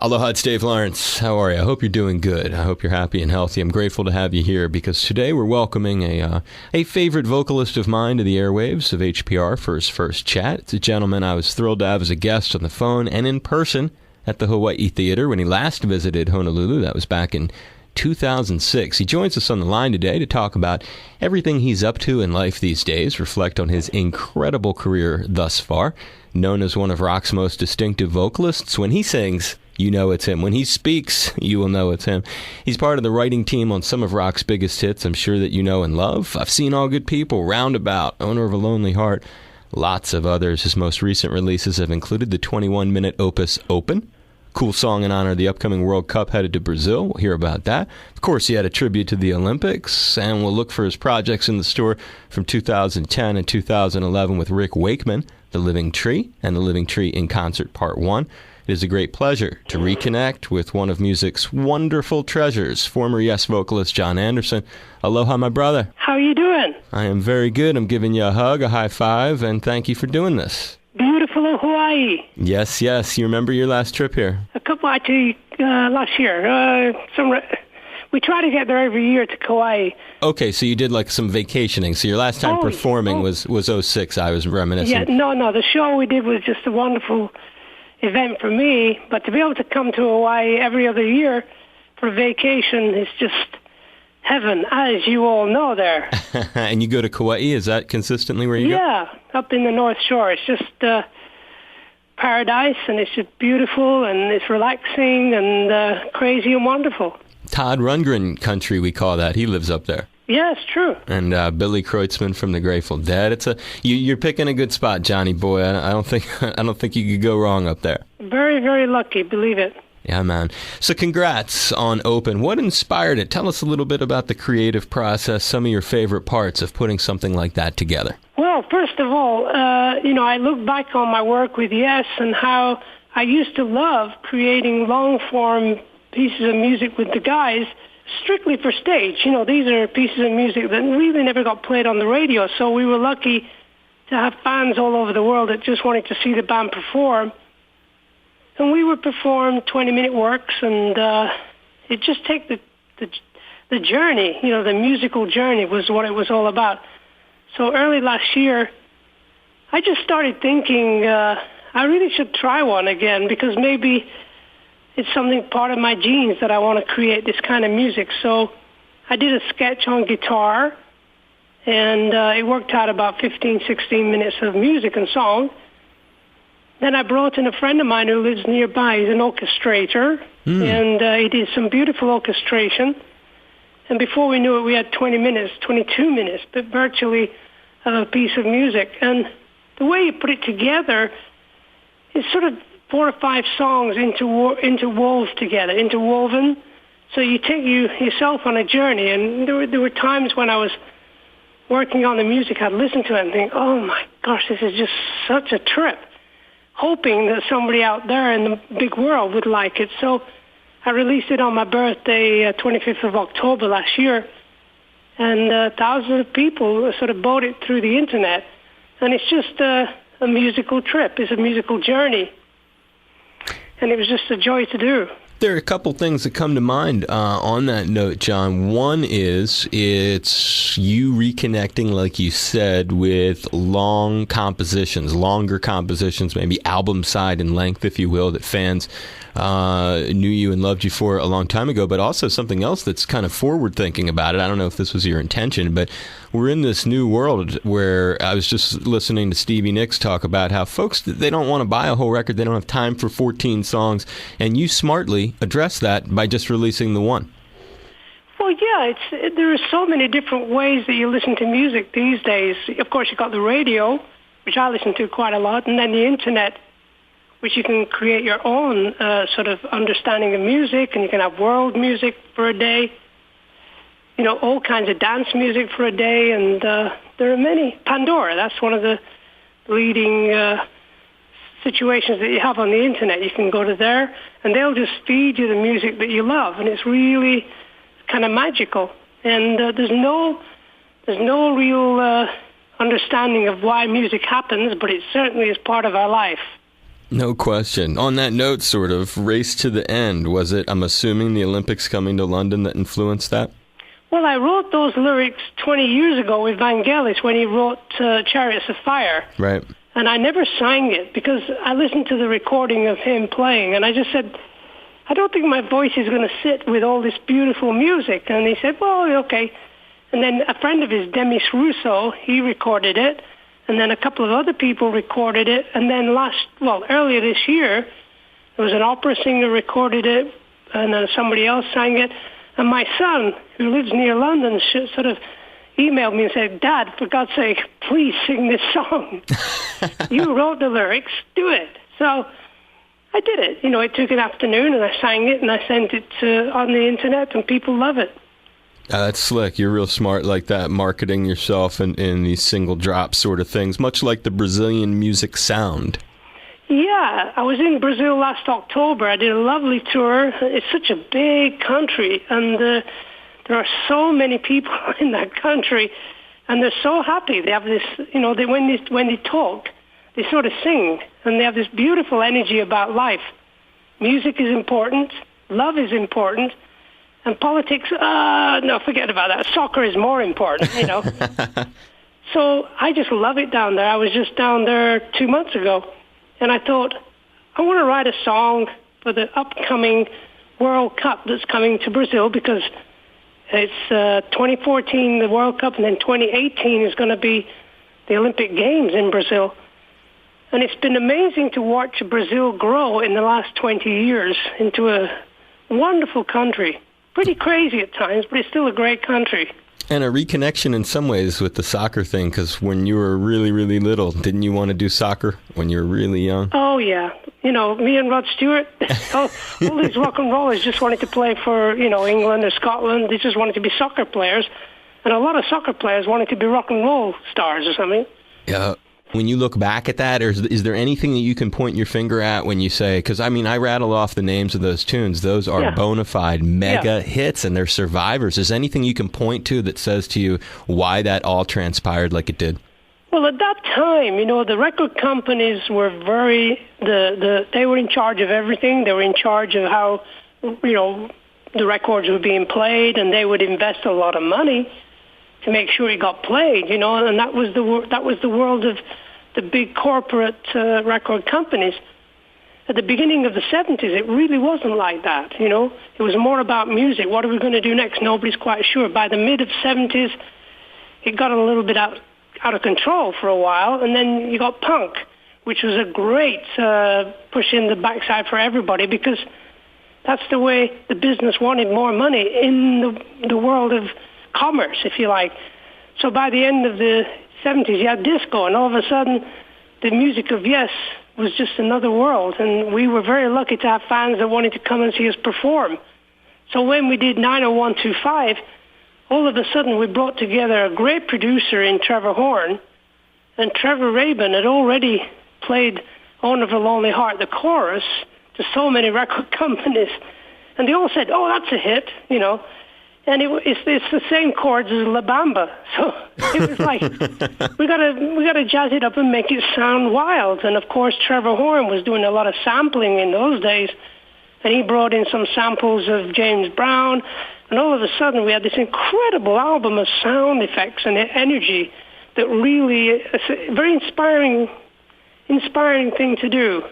Aloha, it's Dave Lawrence. How are you? I hope you're doing good. I hope you're happy and healthy. I'm grateful to have you here because today we're welcoming a favorite vocalist of mine to the airwaves of HPR for his first chat. It's a gentleman I was thrilled to have as a guest on the phone and in person at the Hawaii Theater when he last visited Honolulu. That was back in 2006. He joins us on the line today to talk about everything he's up to in life these days, reflect on his incredible career thus far. Known as one of rock's most distinctive vocalists, when he sings, you know it's him. When he speaks, you will know it's him. He's part of the writing team on some of rock's biggest hits, I'm sure that you know and love. I've Seen All Good People, Roundabout, Owner of a Lonely Heart, lots of others. His most recent releases have included the 21-minute opus Open, cool song in honor of the upcoming World Cup headed to Brazil. We'll hear about that. Of course, he had a tribute to the Olympics, and we'll look for his projects in the store from 2010 and 2011 with Rick Wakeman, The Living Tree, and The Living Tree in Concert Part 1. It is a great pleasure to reconnect with one of music's wonderful treasures, former Yes vocalist Jon Anderson. Aloha, my brother. How are you doing? I am very good. I'm giving you a hug, a high five, and thank you for doing this. Beautiful Hawaii. Yes. You remember your last trip here? Last year. We try to get there every year to Kauai. Okay, so you did like some vacationing. So your last time performing was 06. I was reminiscing. Yeah, no. The show we did was just a wonderful event for me, but to be able to come to Hawaii every other year for vacation is just heaven, as you all know there. And you go to Kauai, is that consistently where you go? Yeah, up in the North Shore. It's just paradise, and it's just beautiful, and it's relaxing, and crazy and wonderful. Todd Rundgren country, we call that. He lives up there. Yeah, it's true. And Billy Kreutzmann from the Grateful Dead. You're picking a good spot, Johnny boy. I don't think you could go wrong up there. Very, very lucky, believe it. Yeah, man. So congrats on Open. What inspired it? Tell us a little bit about the creative process, some of your favorite parts of putting something like that together. Well, first of all, I look back on my work with Yes and how I used to love creating long-form pieces of music with the guys, strictly for stage. These are pieces of music that really never got played on the radio, so we were lucky to have fans all over the world that just wanted to see the band perform. And we would perform 20-minute works, and it just take the journey, the musical journey was what it was all about. So early last year, I just started thinking I really should try one again, because maybe it's something part of my genes that I want to create this kind of music. So I did a sketch on guitar, and it worked out about 15, 16 minutes of music and song. Then I brought in a friend of mine who lives nearby. He's an orchestrator, and he did some beautiful orchestration. And before we knew it, we had 20 minutes, 22 minutes, but virtually a piece of music. And the way you put it together is sort of 4 or 5 songs interwoven together. So you take yourself on a journey. And there were times when I was working on the music, I'd listen to it and think, oh my gosh, this is just such a trip, hoping that somebody out there in the big world would like it. So I released it on my birthday, 25th of October last year, and thousands of people sort of bought it through the internet. And it's just a musical trip. It's a musical journey. And it was just a joy to do. There are a couple things that come to mind on that note, John. One is it's you reconnecting, like you said, with longer compositions, maybe album side in length, if you will, that fans knew you and loved you for a long time ago, but also something else that's kind of forward-thinking about it. I don't know if this was your intention, but we're in this new world where I was just listening to Stevie Nicks talk about how folks, they don't want to buy a whole record. They don't have time for 14 songs. And you smartly address that by just releasing the one. Well, yeah, there are so many different ways that you listen to music these days. Of course, you've got the radio, which I listen to quite a lot, and then the internet, which you can create your own sort of understanding of music, and you can have world music for a day, all kinds of dance music for a day, and there are many. Pandora, that's one of the leading situations that you have on the internet. You can go to there, and they'll just feed you the music that you love, and it's really kind of magical. And there's no real understanding of why music happens, but it certainly is part of our life. No question. On that note, sort of, race to the end, was it, I'm assuming, the Olympics coming to London that influenced that? Well, I wrote those lyrics 20 years ago with Vangelis when he wrote Chariots of Fire. Right. And I never sang it because I listened to the recording of him playing, and I just said, I don't think my voice is going to sit with all this beautiful music. And he said, well, okay. And then a friend of his, Demis Rousseau, he recorded it. And then a couple of other people recorded it. And then earlier this year, there was an opera singer recorded it, and then somebody else sang it. And my son, who lives near London, sort of emailed me and said, Dad, for God's sake, please sing this song. You wrote the lyrics, do it. So I did it. It took an afternoon, and I sang it, and I sent it on the internet, and people love it. That's slick. You're real smart like that, marketing yourself in these single drop sort of things, much like the Brazilian music sound. Yeah, I was in Brazil last October. I did a lovely tour. It's such a big country, and there are so many people in that country, and they're so happy. They have this, when they talk, they sort of sing, and they have this beautiful energy about life. Music is important, love is important, and politics, no, forget about that. Soccer is more important, So I just love it down there. I was just down there 2 months ago, and I thought, I want to write a song for the upcoming World Cup that's coming to Brazil, because it's 2014, the World Cup, and then 2018 is going to be the Olympic Games in Brazil. And it's been amazing to watch Brazil grow in the last 20 years into a wonderful country. Pretty crazy at times, but it's still a great country. And a reconnection in some ways with the soccer thing, because when you were really, really little, didn't you want to do soccer when you were really young? Oh, yeah. Me and Rod Stewart, all these rock and rollers just wanted to play for, England or Scotland. They just wanted to be soccer players. And a lot of soccer players wanted to be rock and roll stars or something. Yeah. When you look back at that, or is there anything that you can point your finger at when you say, because I rattle off the names of those tunes. Those are bona fide mega hits, and they're survivors. Is there anything you can point to that says to you why that all transpired like it did? Well, at that time, the record companies were they were in charge of everything. They were in charge of how, the records were being played, and they would invest a lot of money to make sure it got played, and that was the world of the big corporate record companies. At the beginning of the 70s, it really wasn't like that, It was more about music. What are we going to do next? Nobody's quite sure. By the mid-70s, it got a little bit out of control for a while, and then you got punk, which was a great push in the backside for everybody, because that's the way the business wanted more money in the world of commerce, if you like. So by the end of the 70s, you had disco, and all of a sudden, the music of Yes was just another world, and we were very lucky to have fans that wanted to come and see us perform. So when we did 90125, all of a sudden we brought together a great producer in Trevor Horn, and Trevor Rabin had already played Owner of a Lonely Heart, the chorus, to so many record companies, and they all said, oh, that's a hit, And it's the same chords as La Bamba, so it was like we gotta jazz it up and make it sound wild. And of course, Trevor Horn was doing a lot of sampling in those days, and he brought in some samples of James Brown, and all of a sudden we had this incredible album of sound effects and energy that really is a very inspiring thing to do.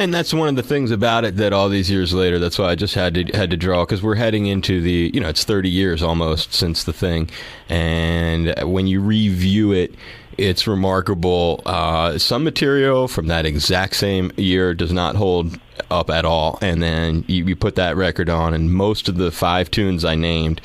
And that's one of the things about it that all these years later, that's why I just had to draw, because we're heading into the, it's 30 years almost since the thing. And when you review it, it's remarkable. Some material from that exact same year does not hold up at all. And then you put that record on, and most of the 5 tunes I named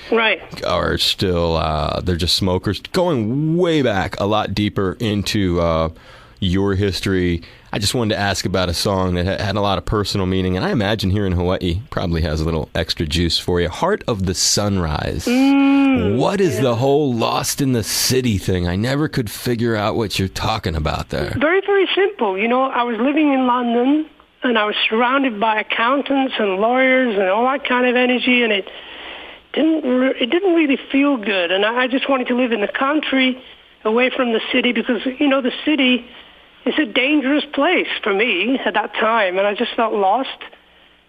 are still, they're just smokers, going way back, a lot deeper into your history. I just wanted to ask about a song that had a lot of personal meaning, and I imagine here in Hawaii probably has a little extra juice for you. Heart of the Sunrise. What is the whole Lost in the City thing? I never could figure out what you're talking about there. Very, very simple. I was living in London, and I was surrounded by accountants and lawyers and all that kind of energy, and it didn't really feel good. And I just wanted to live in the country, away from the city, because, the city it's a dangerous place for me at that time, and I just felt lost.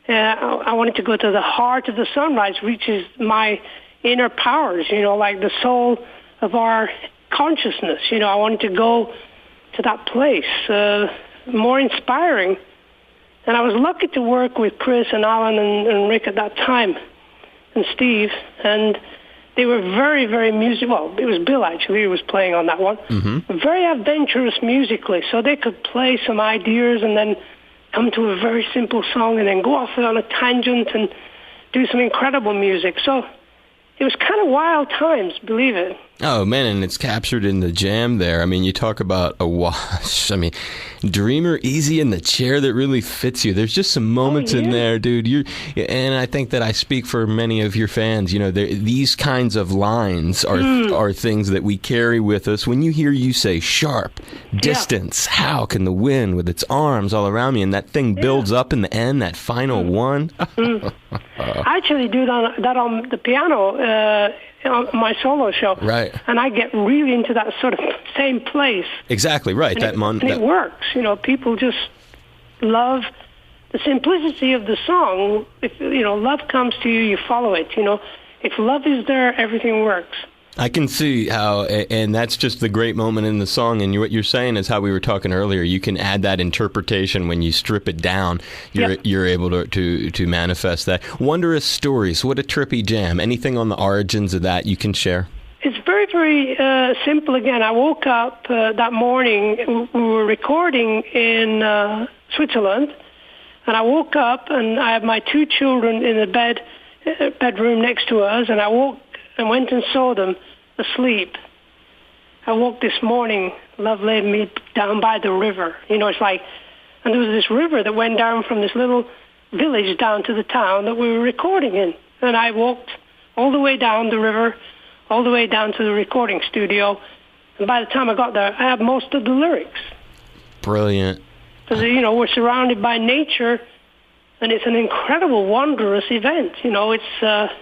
I wanted to go to the heart of the sunrise, which is my inner powers, like the soul of our consciousness. I wanted to go to that place, more inspiring. And I was lucky to work with Chris and Alan and Rick at that time, and Steve, and they were very, very musical. Well, it was Bill, actually, who was playing on that one. Mm-hmm. Very adventurous musically, so they could play some ideas and then come to a very simple song and then go off on a tangent and do some incredible music. So it was kind of wild times, believe it. Oh, man, and it's captured in the jam there. I mean, you talk about a wash. I mean, Dreamer, easy in the chair that really fits you. There's just some moments in there, dude. And I think that I speak for many of your fans. These kinds of lines are things that we carry with us. When you hear you say sharp, distance, how can the wind with its arms all around me, and that thing builds up in the end, that final one. I actually do that on the piano on my solo show. Right. And I get really into that sort of same place. Exactly, right. And it works. People just love the simplicity of the song. If, love comes to you, you follow it. If love is there, everything works. I can see how, and that's just the great moment in the song. And what you're saying is how we were talking earlier. You can add that interpretation when you strip it down. You're able to manifest that. Wondrous Stories. What a trippy jam. Anything on the origins of that you can share? It's very, very simple. Again, I woke up that morning. We were recording in Switzerland, and I woke up and I had my two children in the bedroom next to us, and I woke and went and saw them asleep. I woke this morning, love laid me down by the river. It's like, and there was this river that went down from this little village down to the town that we were recording in. And I walked all the way down the river, all the way down to the recording studio. And by the time I got there, I had most of the lyrics. Brilliant. Because, we're surrounded by nature, and it's an incredible, wondrous event. It's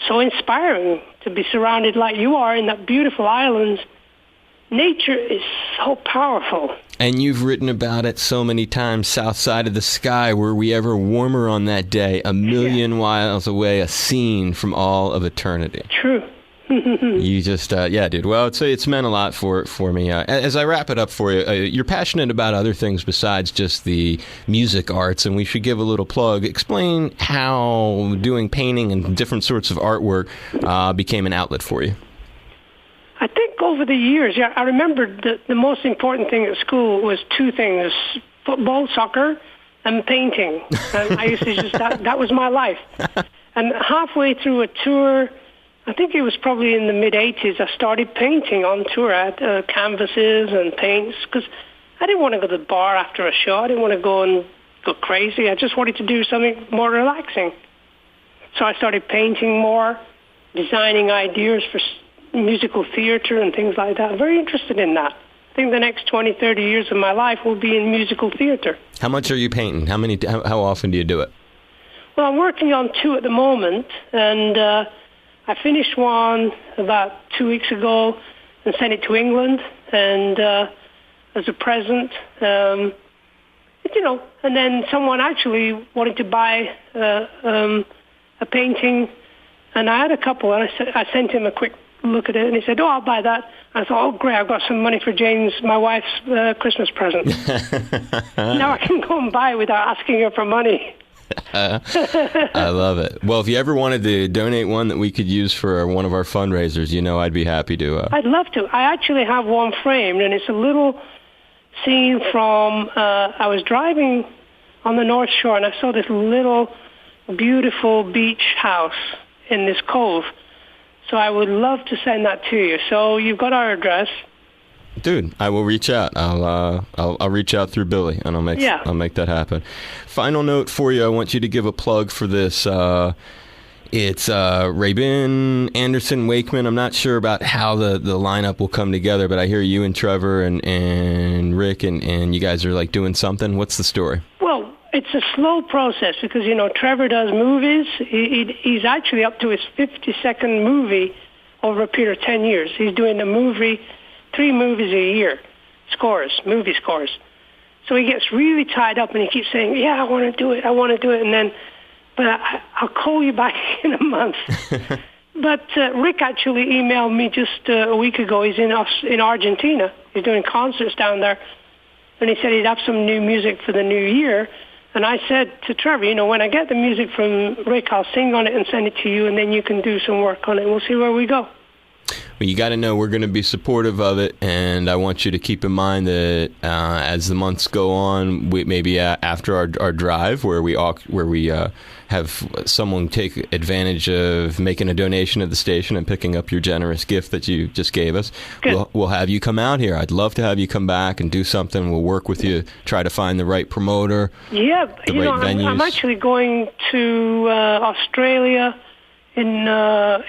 so inspiring to be surrounded like you are in that beautiful island. Nature is so powerful. And you've written about it so many times. South Side of the Sky, were we ever warmer on that day? A million miles away, a scene from all of eternity. True. You just, dude. Well, it's meant a lot for me. As I wrap it up for you, you're passionate about other things besides just the music arts, and we should give a little plug. Explain how doing painting and different sorts of artwork became an outlet for you. I think over the years, I remember the most important thing at school was two things: football, soccer, and painting. And I used to just that was my life. And halfway through a tour, I think it was probably in the mid-'80s, I started painting on tour. I had canvases and paints, because I didn't want to go to the bar after a show. I didn't want to go and go crazy. I just wanted to do something more relaxing. So I started painting more, designing ideas for musical theater and things like that. I'm very interested in that. I think the next 20, 30 years of my life will be in musical theater. How much are you painting? How often do you do it? Well, I'm working on two at the moment, and I finished one about 2 weeks ago and sent it to England, and as a present, and then someone actually wanted to buy a painting, and I had a couple, and I sent him a quick look at it, and he said, I'll buy that. I thought, oh, great, I've got some money for Jane's, my wife's Christmas present. Now I can go and buy without asking her for money. I love it. Well, if you ever wanted to donate one that we could use for one of our fundraisers, I'd be happy to. I'd love to. I actually have one framed, and it's a little scene from, I was driving on the North Shore, and I saw this little beautiful beach house in this cove. So I would love to send that to you. So you've got our address. Dude, I will reach out. I'll reach out through Billy, and I'll make that happen. Final note for you. I want you to give a plug for this. It's Rabin, Anderson, Wakeman. I'm not sure about how the lineup will come together, but I hear you and Trevor and Rick and you guys are like doing something. What's the story? Well, it's a slow process because, Trevor does movies. He's actually up to his 52nd movie over a period of 10 years. He's doing 3 movies a year. movie scores. So he gets really tied up and he keeps saying, yeah, I want to do it. And then, but I'll call you back in a month. But Rick actually emailed me just a week ago. He's in Argentina. He's doing concerts down there. And he said he'd have some new music for the new year. And I said to Trevor, when I get the music from Rick, I'll sing on it and send it to you, and then you can do some work on it, and we'll see where we go. Well, you got to know we're going to be supportive of it, and I want you to keep in mind that as the months go on, maybe after our drive, where we have someone take advantage of making a donation to the station and picking up your generous gift that you just gave us, we'll have you come out here. I'd love to have you come back and do something. We'll work with you, try to find the right promoter. Yeah, the right venues. I'm actually going to Australia in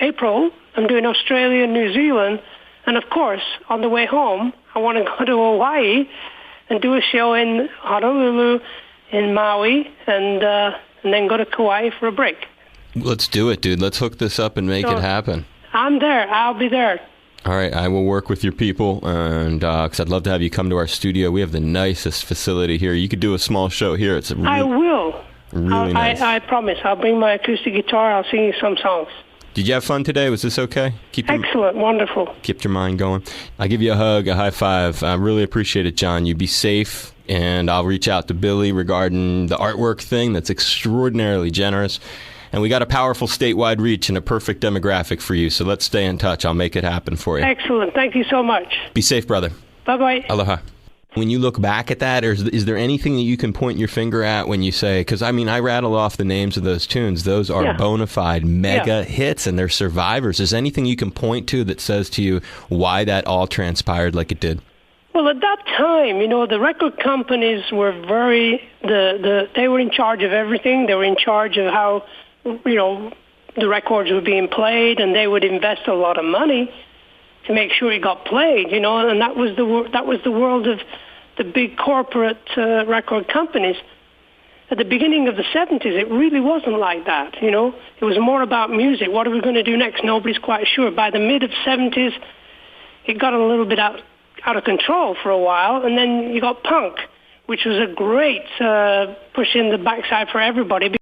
April. I'm doing Australia and New Zealand. And, of course, on the way home, I want to go to Hawaii and do a show in Honolulu, in Maui, and then go to Kauai for a break. Let's do it, dude. Let's hook this up and make it happen. I'm there. I'll be there. All right. I will work with your people, and because I'd love to have you come to our studio. We have the nicest facility here. You could do a small show here. I will. Really nice. I promise. I'll bring my acoustic guitar. I'll sing you some songs. Did you have fun today? Was this okay? Excellent. Wonderful. Kept your mind going. I'll give you a hug, a high five. I really appreciate it, Jon. You be safe, and I'll reach out to Billy regarding the artwork thing. That's extraordinarily generous. And we got a powerful statewide reach and a perfect demographic for you, so let's stay in touch. I'll make it happen for you. Excellent. Thank you so much. Be safe, brother. Bye-bye. Aloha. When you look back at that, or is there anything that you can point your finger at when you say, because I rattle off the names of those tunes. Those are bona fide mega hits, and they're survivors. Is there anything you can point to that says to you why that all transpired like it did? Well, at that time, the record companies were they were in charge of everything. They were in charge of how, the records were being played, and they would invest a lot of money to make sure it got played, and that was the world of the big corporate record companies. At the beginning of the 70s, it really wasn't like that, It was more about music. What are we going to do next? Nobody's quite sure. By the mid-70s, it got a little bit out of control for a while, and then you got punk, which was a great push in the backside for everybody.